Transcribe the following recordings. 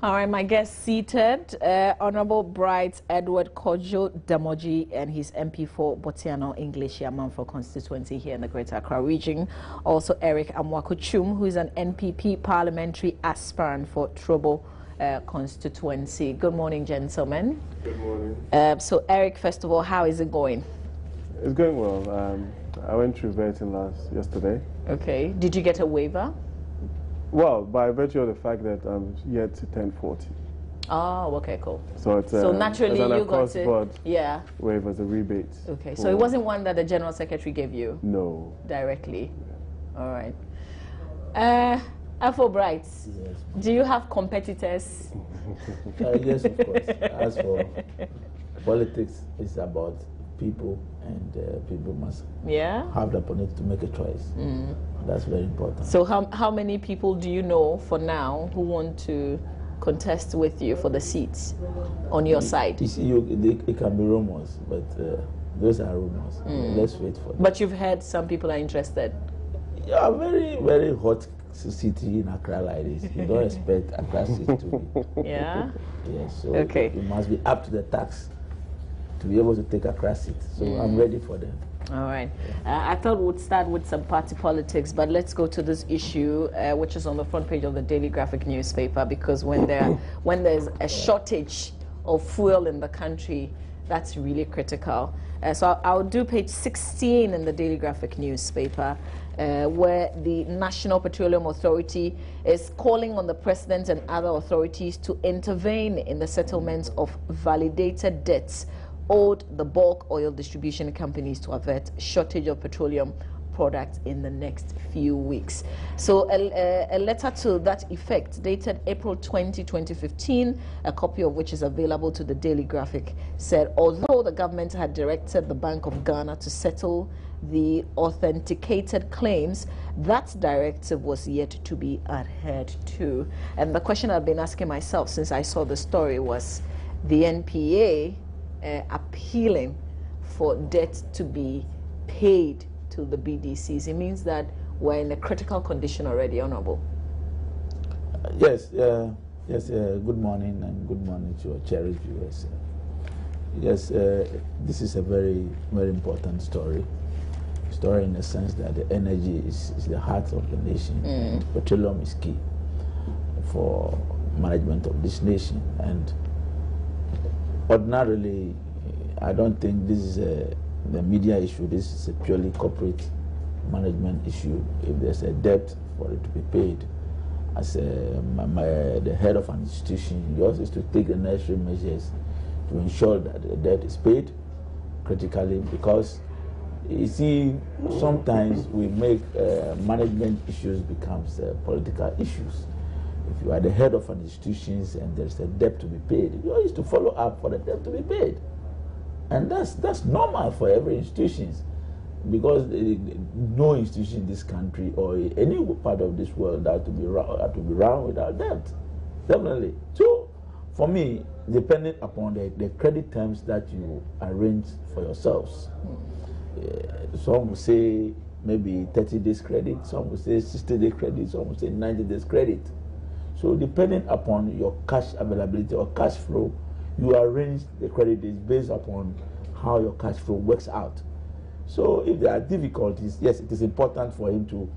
All right, my guest seated, Honorable Bright Edward Kojo Damoji, and his MP for Botiano English Yamanfo constituency here in the Greater Accra region. Also Eric Amwakuchum, who is an NPP parliamentary aspirant for Trobo constituency. Good morning, gentlemen. Good morning. So Eric, first of all, how is it going? It's going well. I went through vetting yesterday. Okay. Did you get a waiver? Well, by virtue of the fact that I'm yet to turn 40. Oh, okay, cool. So it's so naturally you got it. Yeah. Waivers, a rebate. Okay, so it wasn't one that the General Secretary gave you? No. Directly? Yeah. All right. Afro Bright, yes. Do you have competitors? Yes, of course. As for politics, it's about people, and people must have the opportunity to make a choice. That's very important. So how many people do you know for now who want to contest with you for the seats on your side? You see, it can be rumors, but those are rumors. Let's wait for them. But you've heard some people are interested? Yeah, very, very hot city in Accra like this. You don't expect Accra city to be. Yeah? Yes, so okay. It must be up to the tax to be able to take Accra seat. So I'm ready for them. All right. I thought we'd start with some party politics, but let's go to this issue, which is on the front page of the Daily Graphic newspaper, because when there's a shortage of fuel in the country, that's really critical. So I'll do page 16 in the Daily Graphic newspaper, where the National Petroleum Authority is calling on the President and other authorities to intervene in the settlements of validated debts owed the bulk oil distribution companies to avert shortage of petroleum products in the next few weeks. So a letter to that effect dated April 20, 2015, a copy of which is available to the Daily Graphic, said although the government had directed the Bank of Ghana to settle the authenticated claims, that directive was yet to be adhered to. And the question I've been asking myself since I saw the story was the NPA appealing for debt to be paid to the BDCs. It means that we're in a critical condition already, Honorable. Yes. Good morning, and good morning to your cherished viewers. Yes, this is a very, very important story. Story in the sense that the energy is the heart of the nation. Petroleum is key for management of this nation, and ordinarily, I don't think this is the media issue. This is a purely corporate management issue. If there's a debt for it to be paid, as the head of an institution, yours is to take the necessary measures to ensure that the debt is paid critically, because you see, sometimes we make management issues becomes political issues. If you are the head of an institution and there's a debt to be paid, you always to follow up for the debt to be paid. And that's normal for every institution, because no institution in this country or any part of this world that to be run without debt. Definitely. So, for me, depending upon the credit terms that you arrange for yourselves, some will say maybe 30 days credit, some will say 60 days credit, some will say 90 days credit. So depending upon your cash availability or cash flow, you arrange the credit days based upon how your cash flow works out. So if there are difficulties, yes, it is important for him to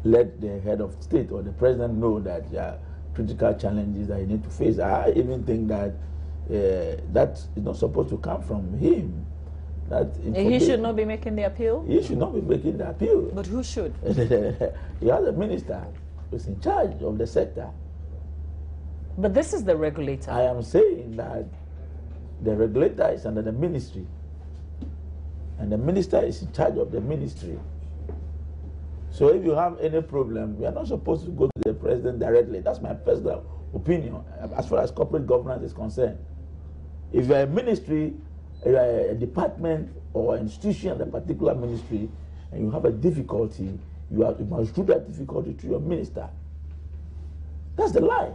let the head of state or the president know that there are critical challenges that he needs to face. I even think that that is not supposed to come from him. That he should not be making the appeal? He should not be making the appeal. But who should? You have the minister who's in charge of the sector. But this is the regulator. I am saying that the regulator is under the ministry, and the minister is in charge of the ministry. So if you have any problem, we are not supposed to go to the president directly. That's my personal opinion as far as corporate governance is concerned. If you are a ministry, you are a department or institution in a particular ministry, and you have a difficulty, you must do that difficulty to your minister. That's the lie.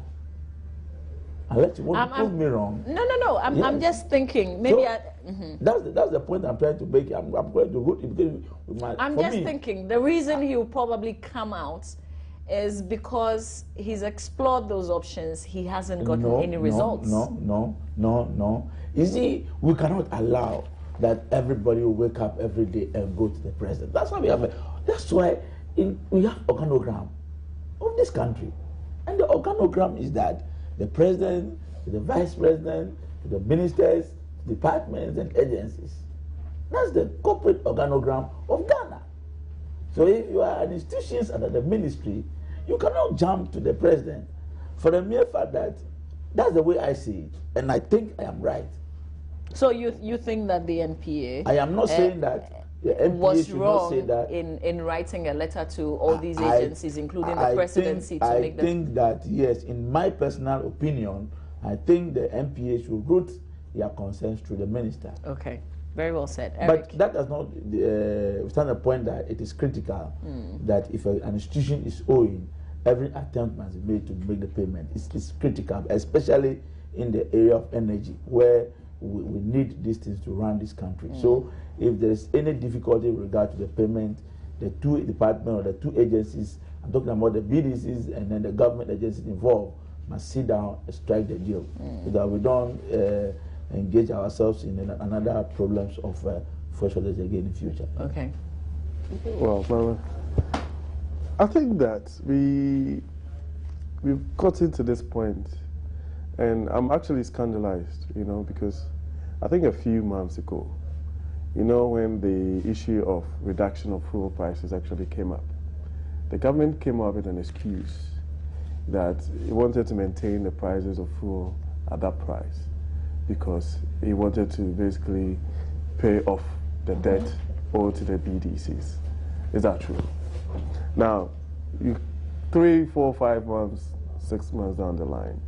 Unless you want to prove me wrong. No. I'm just thinking. Maybe that's the point I'm trying to make. I'm going to root it because I'm just thinking the reason he will probably come out is because he's explored those options, he hasn't gotten any results. No. You see, we cannot allow that everybody will wake up every day and go to the president. That's why we have we have organogram of this country. And the organogram is that the president, the vice president, the ministers, departments and agencies. That's the corporate organogram of Ghana. So if you are an institution under the ministry, you cannot jump to the president for the mere fact that that's the way I see it. And I think I am right. So you think that the NPA... I am not saying that the NPA was should wrong not say that. in writing a letter to all these agencies, including the presidency, to make them... I think that, yes, in my personal opinion, I think the NPA should route their concerns through the minister. Okay, very well said. Eric. But that does not stand the point that it is critical that if an institution is owing, every attempt must be made to make the payment. It's critical, especially in the area of energy, where we need these things to run this country. So if there is any difficulty with regard to the payment, the two departments or the two agencies, I'm talking about the BDCs and then the government agencies involved, must sit down and strike the deal so that we don't engage ourselves in another problems of fuel shortage again in the future. Okay. Well, I think that we've gotten to this point, and I'm actually scandalized, because I think a few months ago, when the issue of reduction of fuel prices actually came up, the government came up with an excuse that it wanted to maintain the prices of fuel at that price because it wanted to basically pay off the debt owed to the BDCs. Is that true? Now, 3, 4, 5 months, 6 months down the line,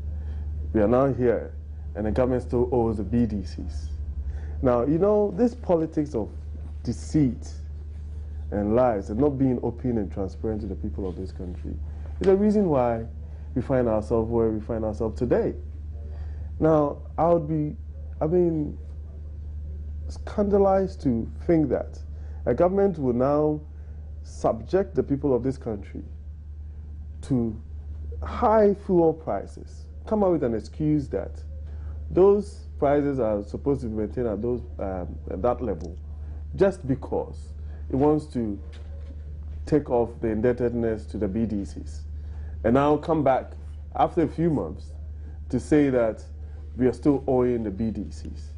we are now here, and the government still owes the BDCs. Now, this politics of deceit and lies and not being open and transparent to the people of this country is the reason why we find ourselves where we find ourselves today. Now, I would be, scandalized to think that a government will now subject the people of this country to high fuel prices, come up with an excuse that those prices are supposed to be maintained at those at that level, just because it wants to take off the indebtedness to the BDCs, and now come back after a few months to say that we are still owing the BDCs.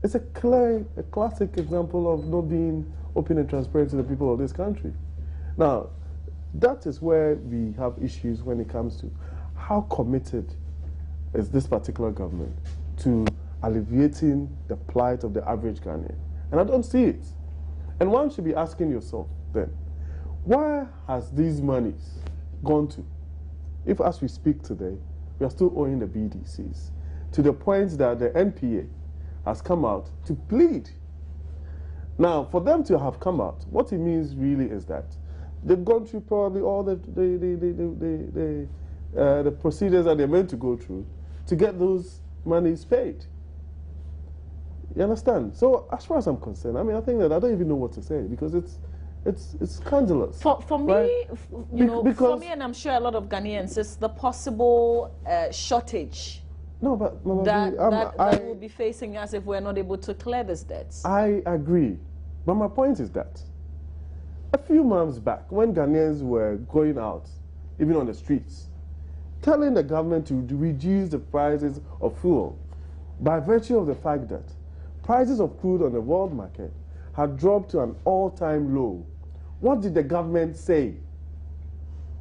It's a classic example of not being open and transparent to the people of this country. Now, that is where we have issues when it comes to how committed is this particular government to alleviating the plight of the average Ghanaian. And I don't see it. And one should be asking yourself then, where has these monies gone to? If as we speak today, we are still owing the BDCs, to the point that the NPA has come out to plead. Now, for them to have come out, what it means really is that they've gone through probably all the procedures that they're meant to go through to get those monies paid. You understand? So, as far as I'm concerned, I think that I don't even know what to say because it's scandalous. For me, right? For me, and I'm sure a lot of Ghanaians, it's the possible shortage. No, but that we'll be facing us if we're not able to clear these debts. I agree. But my point is that a few months back, when Ghanaians were going out, even on the streets, telling the government to reduce the prices of fuel by virtue of the fact that prices of crude on the world market had dropped to an all-time low, what did the government say?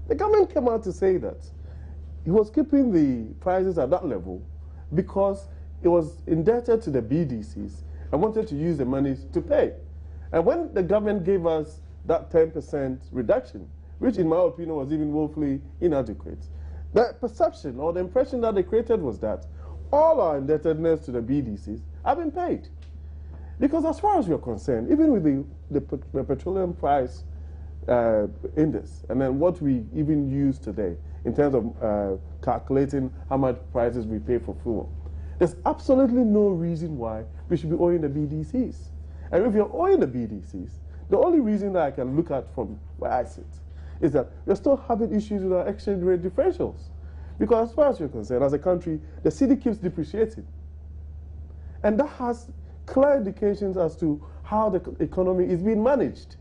The government came out to say that he was keeping the prices at that level because it was indebted to the BDCs and wanted to use the money to pay. And when the government gave us that 10% reduction, which in my opinion was even woefully inadequate, the perception or the impression that they created was that all our indebtedness to the BDCs have been paid. Because as far as we are concerned, even with the petroleum price index, and then what we even use today in terms of calculating how much prices we pay for fuel, there's absolutely no reason why we should be owing the BDCs. And if you're owing the BDCs, the only reason that I can look at from where I sit is that we're still having issues with our exchange rate differentials. Because as far as you're concerned, as a country, the cedi keeps depreciating. And that has clear indications as to how the economy is being managed.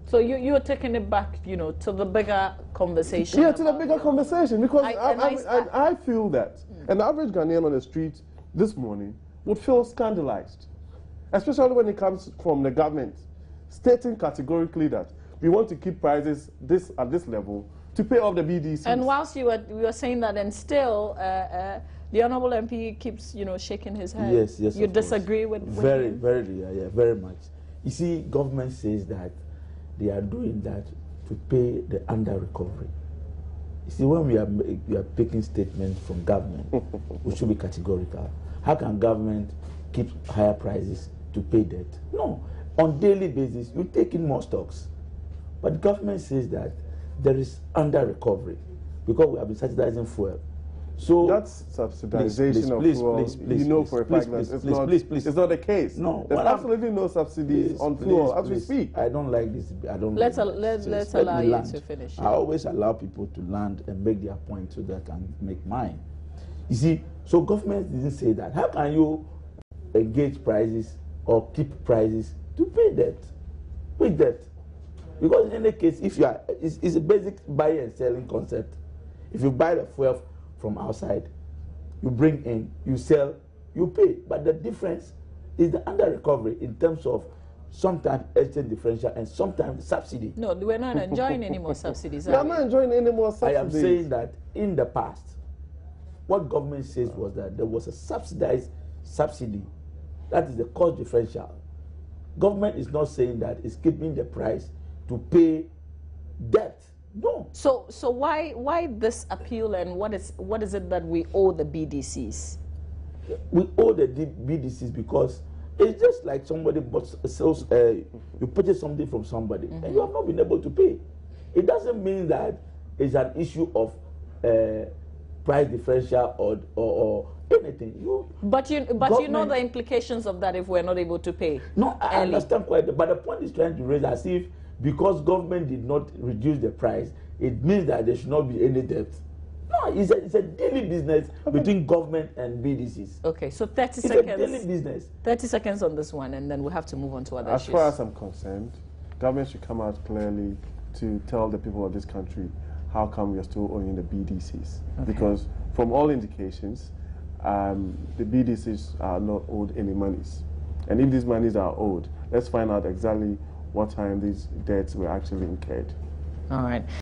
So you're taking it back, you know, to the bigger conversation. Yeah, to the bigger conversation, because I feel that an average Ghanaian on the street this morning would feel scandalized, especially when it comes from the government stating categorically that we want to keep prices at this level to pay off the BDCs. And whilst you were saying that, and still the Honourable MP keeps, you know, shaking his head. Yes, yes. You disagree with very, him? very much. You see, government says that they are doing that to pay the under recovery. You see, when we are taking statements from government, we should be categorical. How can government keep higher prices to pay debt? No. On daily basis, you take in more stocks. But government says that there is under recovery because we have been subsidizing fuel. So that's subsidization of fuel. You know for a fact that it's not the case. No, there's absolutely no subsidies on fuel as we speak. I don't like this. I don't. Let's allow you to finish. I always allow people to land and make their point so that I can make mine. You see, so government didn't say that. How can you engage prices or keep prices to pay debt? With debt. Because in any case, if you are, it's a basic buying and selling concept. If you buy the fuel from outside, you bring in, you sell, you pay. But the difference is the under recovery in terms of sometimes exchange differential and sometimes subsidy. No, we're not enjoying any more subsidies. We're not enjoying any more subsidies. I am saying that in the past, what government says was that there was a subsidized subsidy. That is the cost differential. Government is not saying that it's keeping the price to pay debt. No. So why this appeal, and what is it that we owe the BDCs? We owe the BDCs because it's just like somebody sells, you purchase something from somebody and you have not been able to pay. It doesn't mean that it's an issue of price differential or anything. But you know the implications of that if we're not able to pay. No, I understand quite. But the point is trying to raise as if because government did not reduce the price, it means that there should not be any debt. No, it's a daily business between government and BDCs. Okay, so 30 seconds. It's a daily business. 30 seconds on this one, and then we'll have to move on to other issues. As far as I'm concerned, government should come out clearly to tell the people of this country how come we are still owing the BDCs. Okay. Because from all indications, the BDCs are not owed any monies. And if these monies are owed, let's find out exactly what time these debts were actually incurred. All right.